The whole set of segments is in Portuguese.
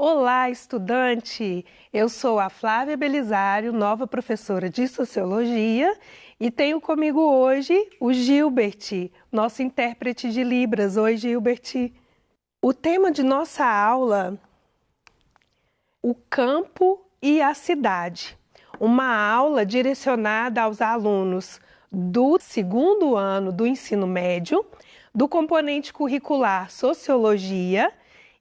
Olá, estudante! Eu sou a Flávia Belisário, nova professora de Sociologia, e tenho comigo hoje o Gilbert, nosso intérprete de Libras. Oi, Gilbert! O tema de nossa aula, o campo e a cidade. Uma aula direcionada aos alunos do segundo ano do ensino médio, do componente curricular Sociologia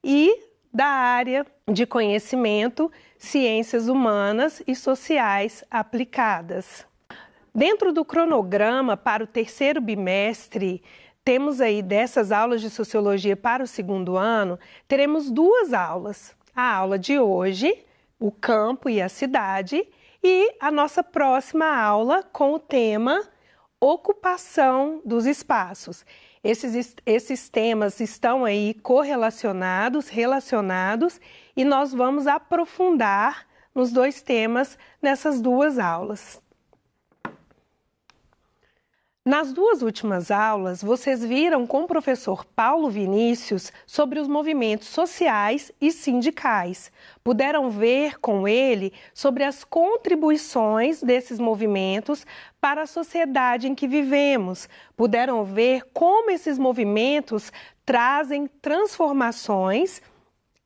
e da área de conhecimento, ciências humanas e sociais aplicadas. Dentro do cronograma para o terceiro bimestre, temos aí dessas aulas de sociologia para o segundo ano, teremos duas aulas. A aula de hoje, o campo e a cidade, e a nossa próxima aula com o tema ocupação dos espaços. Esses temas estão aí correlacionados, relacionados, e nós vamos aprofundar nos dois temas nessas duas aulas. Nas duas últimas aulas, vocês viram com o professor Paulo Vinícius sobre os movimentos sociais e sindicais. Puderam ver com ele sobre as contribuições desses movimentos para a sociedade em que vivemos. Puderam ver como esses movimentos trazem transformações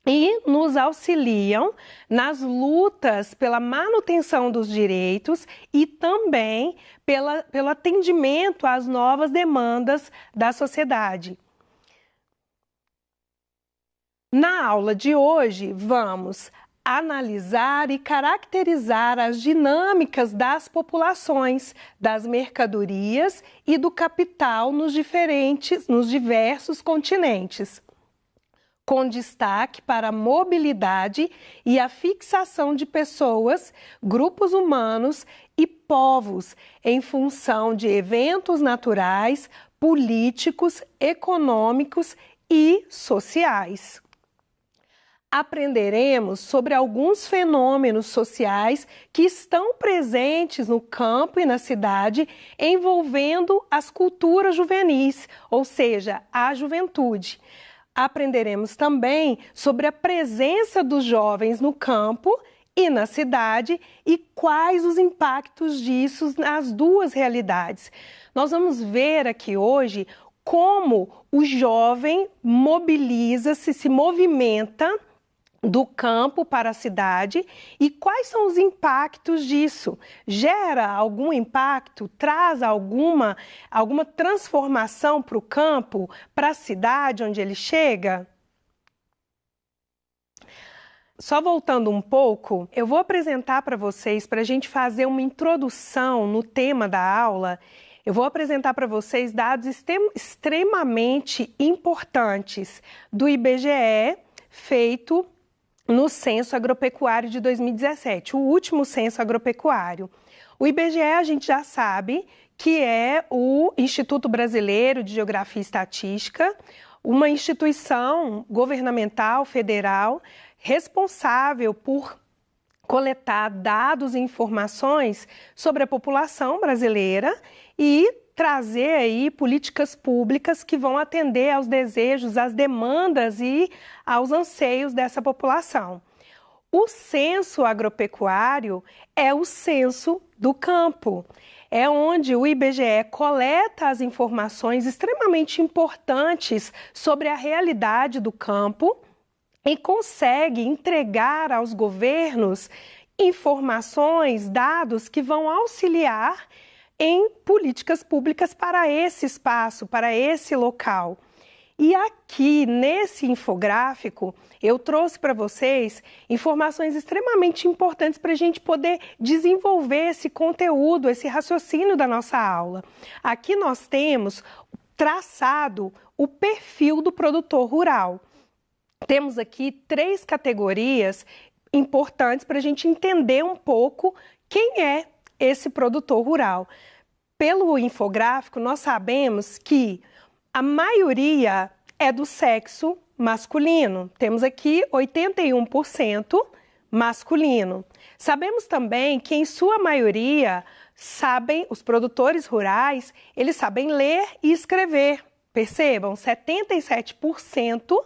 e nos auxiliam nas lutas pela manutenção dos direitos e também pelo atendimento às novas demandas da sociedade. Na aula de hoje, vamos analisar e caracterizar as dinâmicas das populações, das mercadorias e do capital nos diversos continentes, com destaque para a mobilidade e a fixação de pessoas, grupos humanos e povos em função de eventos naturais, políticos, econômicos e sociais. Aprenderemos sobre alguns fenômenos sociais que estão presentes no campo e na cidade, envolvendo as culturas juvenis, ou seja, a juventude. Aprenderemos também sobre a presença dos jovens no campo e na cidade e quais os impactos disso nas duas realidades. Nós vamos ver aqui hoje como o jovem mobiliza-se, se movimenta do campo para a cidade e quais são os impactos disso. Gera algum impacto? Traz alguma transformação para o campo, para a cidade onde ele chega? Só voltando um pouco, eu vou apresentar para vocês, para a gente fazer uma introdução no tema da aula, eu vou apresentar para vocês dados extremamente importantes do IBGE, feito no Censo Agropecuário de 2017, o último censo agropecuário. O IBGE a gente já sabe que é o Instituto Brasileiro de Geografia e Estatística, uma instituição governamental federal responsável por coletar dados e informações sobre a população brasileira e trazer aí políticas públicas que vão atender aos desejos, às demandas e aos anseios dessa população. O censo agropecuário é o censo do campo. É onde o IBGE coleta as informações extremamente importantes sobre a realidade do campo e consegue entregar aos governos informações, dados que vão auxiliar em políticas públicas para esse espaço, para esse local. E aqui, nesse infográfico, eu trouxe para vocês informações extremamente importantes para a gente poder desenvolver esse conteúdo, esse raciocínio da nossa aula. Aqui nós temos traçado o perfil do produtor rural. Temos aqui 3 categorias importantes para a gente entender um pouco quem é esse produtor rural. Pelo infográfico, nós sabemos que a maioria é do sexo masculino. Temos aqui 81% masculino. Sabemos também que, em sua maioria, os produtores rurais, eles sabem ler e escrever Percebam, 77%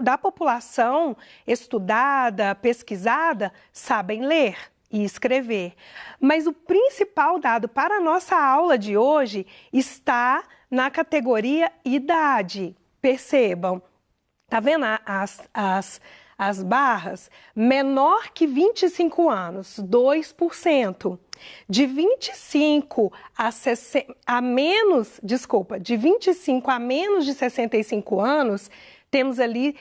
da população estudada, pesquisada, sabem ler e escrever. Mas o principal dado para a nossa aula de hoje está na categoria idade. Percebam, tá vendo as barras? Menor que 25 anos, 2%. De 25 a menos de 65 anos, temos ali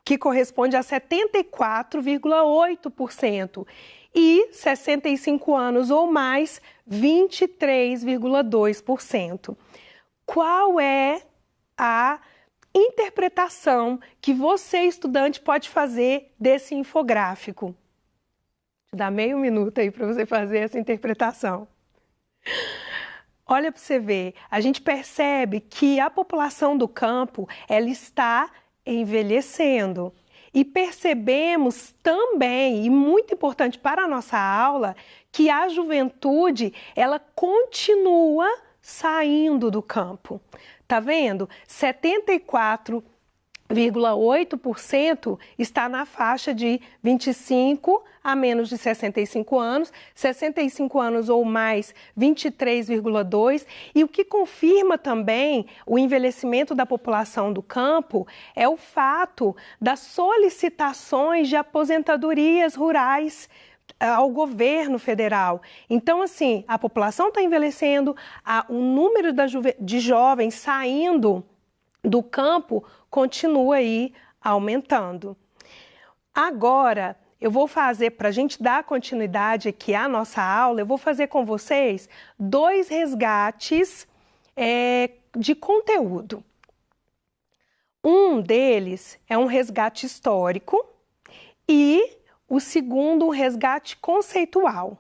que corresponde a 74,8%. E 65 anos ou mais, 23,2%. Qual é a interpretação que você, estudante, pode fazer desse infográfico? Vou dar meio minuto aí para você fazer essa interpretação. Olha para você ver, a gente percebe que a população do campo, ela está envelhecendo. E percebemos também, e muito importante para a nossa aula, que a juventude, ela continua saindo do campo. Tá vendo? 74,8% está na faixa de 25 a menos de 65 anos, 65 anos ou mais, 23,2%. E o que confirma também o envelhecimento da população do campo é o fato das solicitações de aposentadorias rurais ao governo federal. Então, assim, a população está envelhecendo, o número de jovens saindo do campo continua aí aumentando. Agora, eu vou fazer, para a gente dar continuidade aqui à nossa aula, eu vou fazer com vocês 2 resgates de conteúdo. Um deles é um resgate histórico e o segundo, um resgate conceitual.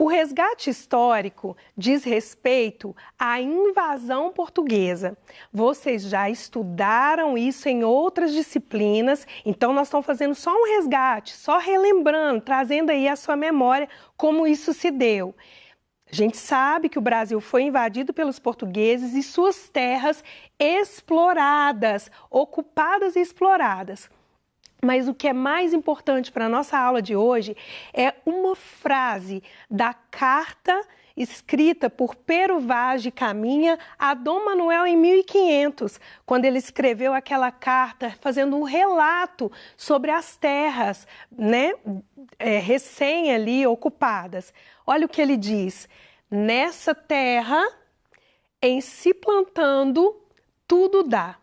O resgate histórico diz respeito à invasão portuguesa. Vocês já estudaram isso em outras disciplinas, então nós estamos fazendo só um resgate, só relembrando, trazendo aí à sua memória como isso se deu. A gente sabe que o Brasil foi invadido pelos portugueses e suas terras exploradas, ocupadas e exploradas. Mas o que é mais importante para a nossa aula de hoje é uma frase da carta escrita por Pero Vaz de Caminha a Dom Manuel em 1500, quando ele escreveu aquela carta fazendo um relato sobre as terras, né, recém ali ocupadas. Olha o que ele diz: nessa terra, em se plantando, tudo dá.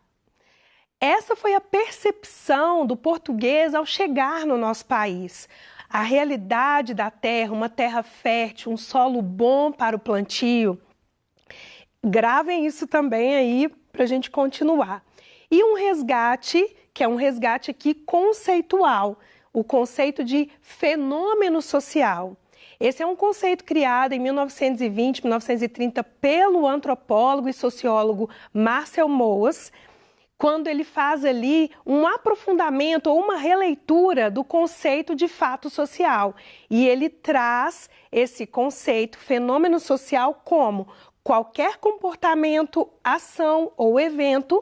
Essa foi a percepção do português ao chegar no nosso país. A realidade da terra, uma terra fértil, um solo bom para o plantio. Gravem isso também aí para a gente continuar. E um resgate, que é um resgate aqui conceitual, o conceito de fenômeno social. Esse é um conceito criado em 1920, 1930 pelo antropólogo e sociólogo Marcel Mauss, quando ele faz ali um aprofundamento ou uma releitura do conceito de fato social. E ele traz esse conceito, fenômeno social, como qualquer comportamento, ação ou evento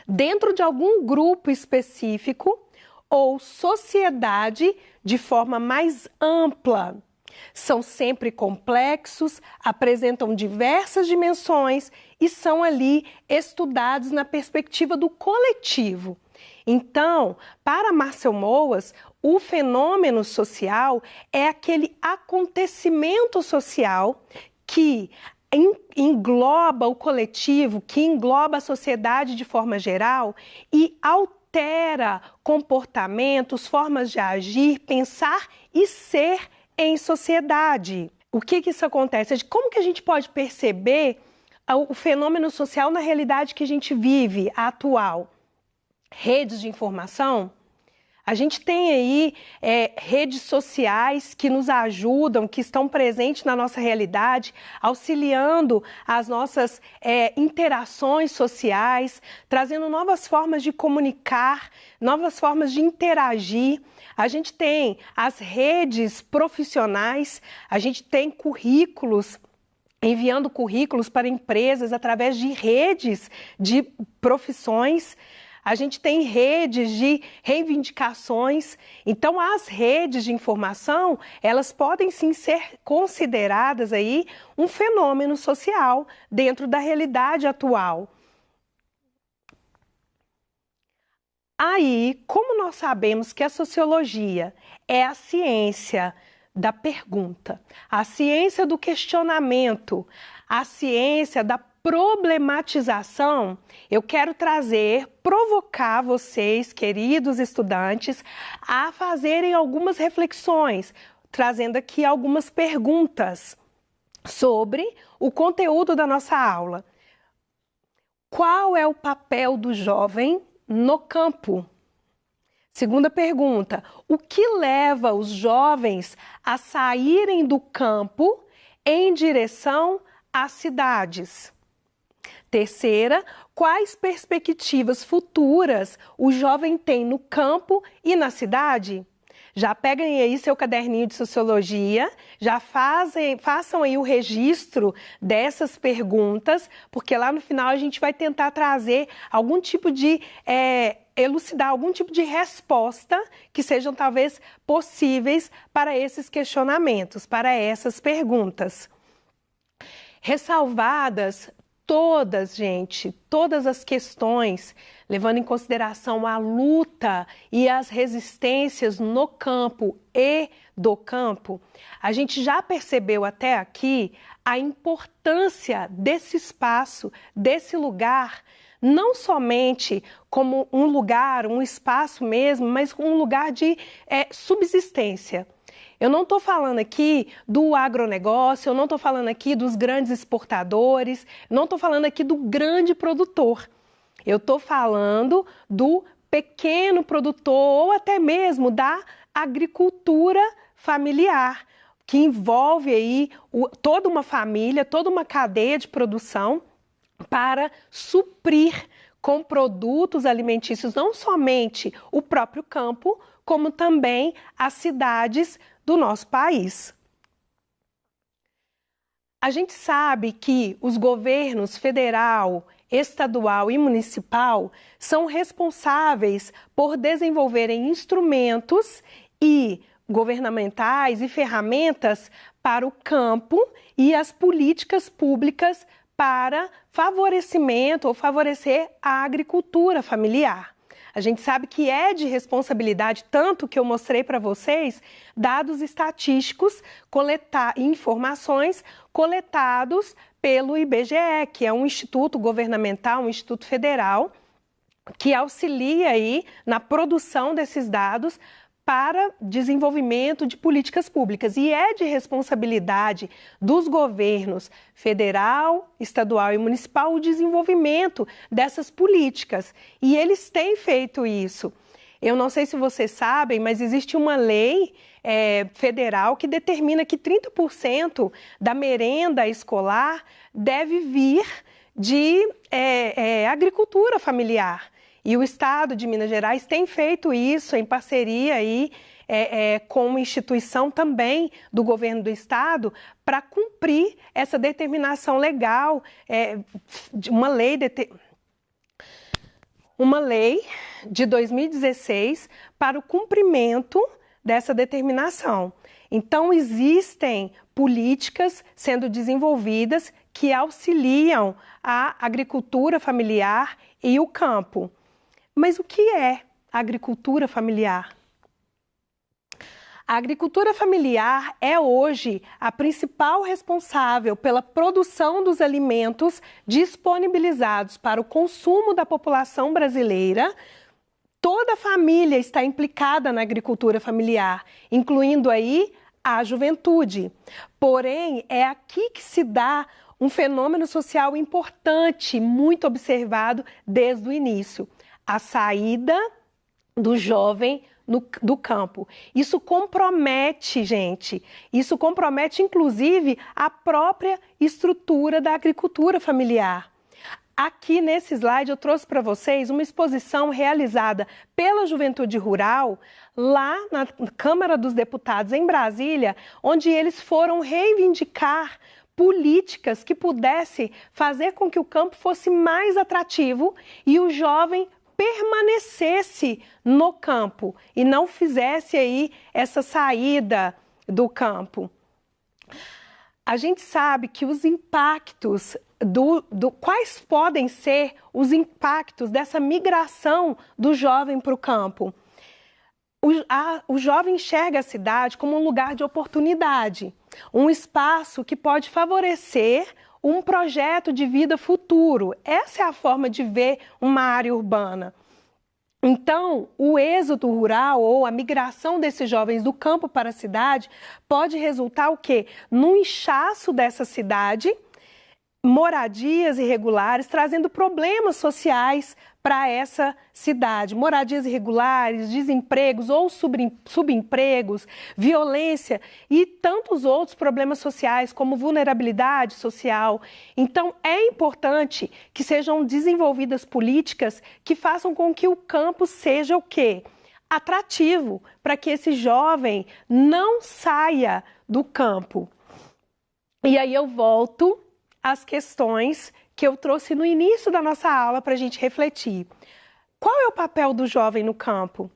dentro de algum grupo específico ou sociedade de forma mais ampla. São sempre complexos, apresentam diversas dimensões e são ali estudados na perspectiva do coletivo. Então, para Marcel Mauss, o fenômeno social é aquele acontecimento social que engloba o coletivo, que engloba a sociedade de forma geral e altera comportamentos, formas de agir, pensar e ser em sociedade. O que isso acontece? Como que a gente pode perceber o fenômeno social na realidade que a gente vive, a atual? Redes de informação. A gente tem aí redes sociais que nos ajudam, que estão presentes na nossa realidade, auxiliando as nossas interações sociais, trazendo novas formas de comunicar, novas formas de interagir. A gente tem as redes profissionais, a gente tem currículos enviando currículos para empresas através de redes de profissões. A gente tem redes de reivindicações. Então, as redes de informação, elas podem sim ser consideradas aí um fenômeno social dentro da realidade atual. Aí, como nós sabemos que a sociologia é a ciência da pergunta, a ciência do questionamento, a ciência da problematização, eu quero provocar vocês, queridos estudantes, a fazerem algumas reflexões, trazendo aqui algumas perguntas sobre o conteúdo da nossa aula. Qual é o papel do jovem no campo? Segunda pergunta, o que leva os jovens a saírem do campo em direção às cidades? Terceira, quais perspectivas futuras o jovem tem no campo e na cidade? Já peguem aí seu caderninho de sociologia, já façam aí o registro dessas perguntas, porque lá no final a gente vai tentar trazer algum tipo de, elucidar algum tipo de resposta que sejam talvez possíveis para esses questionamentos, para essas perguntas. Ressalvadas todas, gente, todas as questões, levando em consideração a luta e as resistências no campo e do campo, a gente já percebeu até aqui a importância desse espaço, desse lugar, não somente como um lugar, um espaço mesmo, mas um lugar de subsistência. Eu não estou falando aqui do agronegócio, eu não estou falando aqui dos grandes exportadores, não estou falando aqui do grande produtor. Eu estou falando do pequeno produtor ou até mesmo da agricultura familiar, que envolve aí toda uma família, toda uma cadeia de produção para suprir com produtos alimentícios não somente o próprio campo, como também as cidades do nosso país. A gente sabe que os governos federal, estadual e municipal são responsáveis por desenvolverem instrumentos governamentais e ferramentas para o campo e as políticas públicas para favorecimento ou favorecer a agricultura familiar. A gente sabe que é de responsabilidade, tanto que eu mostrei para vocês, dados estatísticos, informações coletados pelo IBGE, que é um instituto governamental, um instituto federal, que auxilia aí na produção desses dados para desenvolvimento de políticas públicas. E é de responsabilidade dos governos federal, estadual e municipal o desenvolvimento dessas políticas. E eles têm feito isso. Eu não sei se vocês sabem, mas existe uma lei federal que determina que 30% da merenda escolar deve vir de agricultura familiar. E o Estado de Minas Gerais tem feito isso em parceria aí, com uma instituição também do governo do Estado para cumprir essa determinação legal, uma lei de 2016 para o cumprimento dessa determinação. Então, existem políticas sendo desenvolvidas que auxiliam a agricultura familiar e o campo. Mas o que é agricultura familiar? A agricultura familiar é hoje a principal responsável pela produção dos alimentos disponibilizados para o consumo da população brasileira. Toda a família está implicada na agricultura familiar, incluindo aí a juventude. Porém, é aqui que se dá um fenômeno social importante, muito observado desde o início. A saída do jovem do campo. Isso compromete, gente, isso compromete inclusive a própria estrutura da agricultura familiar. Aqui nesse slide eu trouxe para vocês uma exposição realizada pela Juventude Rural, lá na Câmara dos Deputados em Brasília, onde eles foram reivindicar políticas que pudessem fazer com que o campo fosse mais atrativo e o jovem permanecesse no campo e não fizesse aí essa saída do campo. A gente sabe que os impactos quais podem ser os impactos dessa migração do jovem para o campo. O jovem enxerga a cidade como um lugar de oportunidade, um espaço que pode favorecer um projeto de vida futuro. Essa é a forma de ver uma área urbana. Então, o êxodo rural ou a migração desses jovens do campo para a cidade pode resultar o quê? No inchaço dessa cidade, moradias irregulares, trazendo problemas sociais para essa cidade. Moradias irregulares, desempregos ou subempregos, violência e tantos outros problemas sociais, como vulnerabilidade social. Então, é importante que sejam desenvolvidas políticas que façam com que o campo seja o quê? Atrativo, para que esse jovem não saia do campo. E aí eu volto as questões que eu trouxe no início da nossa aula para a gente refletir. Qual é o papel do jovem no campo?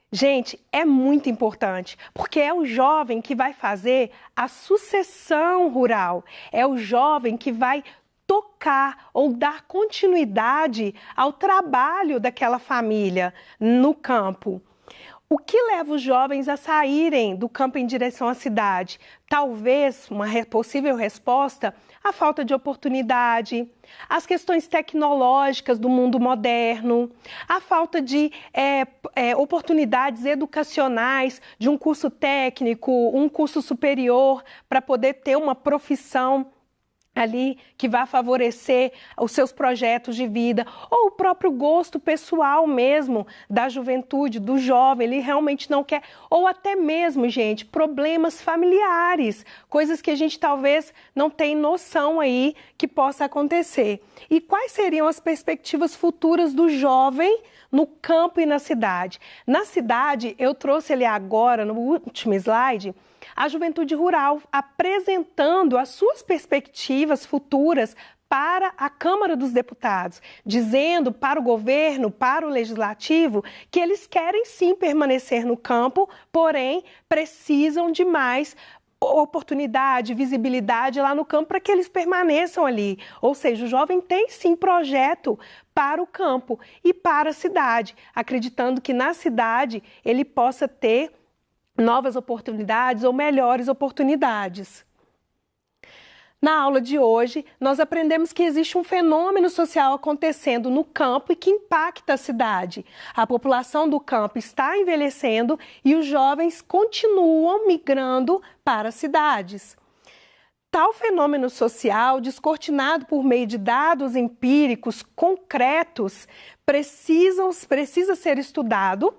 Gente, é muito importante, porque é o jovem que vai fazer a sucessão rural, é o jovem que vai tocar ou dar continuidade ao trabalho daquela família no campo. O que leva os jovens a saírem do campo em direção à cidade? Talvez uma possível resposta, a falta de oportunidade, as questões tecnológicas do mundo moderno, a falta de oportunidades educacionais de um curso técnico, um curso superior para poder ter uma profissão ali que vai favorecer os seus projetos de vida, ou o próprio gosto pessoal mesmo da juventude, do jovem, ele realmente não quer, ou até mesmo, gente, problemas familiares, coisas que a gente talvez não tem noção aí que possa acontecer. E quais seriam as perspectivas futuras do jovem no campo e na cidade? Na cidade, eu trouxe ali agora, no último slide, a juventude rural apresentando as suas perspectivas futuras para a Câmara dos Deputados, dizendo para o governo, para o legislativo, que eles querem sim permanecer no campo, porém precisam de mais oportunidade, visibilidade lá no campo para que eles permaneçam ali. Ou seja, o jovem tem sim projeto para o campo e para a cidade, acreditando que na cidade ele possa ter novas oportunidades ou melhores oportunidades. Na aula de hoje, nós aprendemos que existe um fenômeno social acontecendo no campo e que impacta a cidade. A população do campo está envelhecendo e os jovens continuam migrando para as cidades. Tal fenômeno social, descortinado por meio de dados empíricos concretos, precisa ser estudado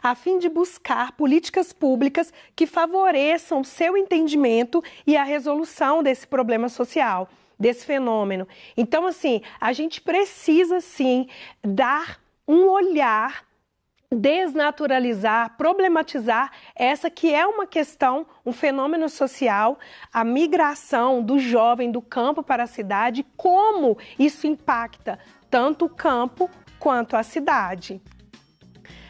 a fim de buscar políticas públicas que favoreçam seu entendimento e a resolução desse problema social, desse fenômeno. Então, assim, a gente precisa, sim, dar um olhar, desnaturalizar, problematizar essa que é uma questão, um fenômeno social, a migração do jovem do campo para a cidade, como isso impacta tanto o campo quanto a cidade.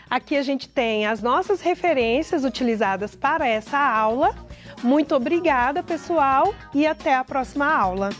Aqui a gente tem as nossas referências utilizadas para essa aula. Muito obrigada, pessoal, e até a próxima aula.